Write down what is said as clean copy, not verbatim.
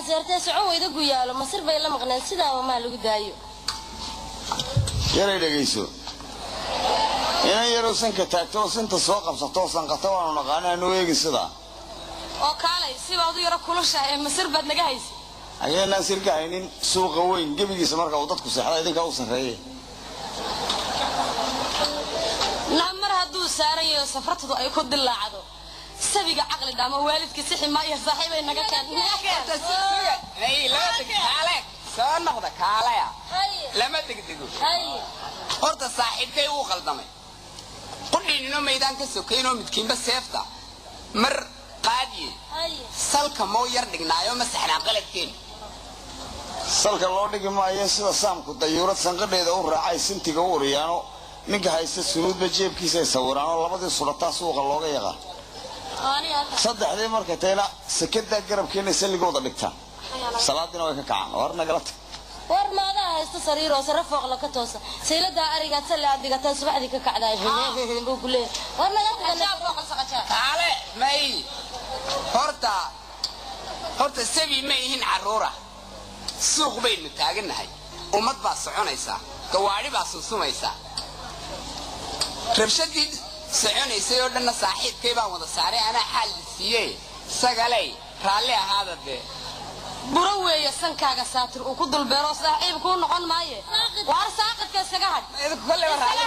سيرتي سعو إذا قيالو مصير بيلا مغنى سيدا وما لو دايو يا ريت جيسو أنا يروسن كتاكتو سنت سوق بسطو سنقطو أنا نقانا نويجي سدا oo kaalay si baad u yara kulushahay masir baad naga haysi ayana sirka aynin suuqa weyn gabigiisa marka uu dadku seexday idinka u sareeyay lamar haduu saarayo safartadu ay ku dilaacdo sabiga aqli dhama waalidka sixi ma iyo saaxiibay naga kaan ay la degaalay soo noqda kaalaya lama degdego horta saaxiibkay uu qaldamay qudhiinino meedan ka sokeeyno midkiinba seefta mar qaadi salka moo yar dhignaayo ma saxnaa qaladkeen salka loo dhigi maayo sida saamku dayuurad sanqadheeda u raacay sintiga u uriyaano ninka haysta sunuudba jeebkiisa sawiraano labadii surataa suuqa looga yaqaan saddexdii marka teena sakada garabkeena saligooda dhigtaan salaadina way ka kacaan warna galata war maada haysta sariiro saraf fooq la ka toosa seelada ariga salaad digata subaxdii ka kacday buu ku leeyahay war ma yaqaan fooq saqacha kaale may horta sabi ma yihiin caruura suuq baynu taaganahay ummad baa soconaysa gawaari baa suusumaysa rabshadii soconaysay oo dhanna saaxiibkay baa wada saaray ana xal siiyay sagalay raalli ahaada de buro weeye sankaaga saatir uu ku dulbeero saaxiib ku noqon maayo war saaqadka isaga had idinku kale raalli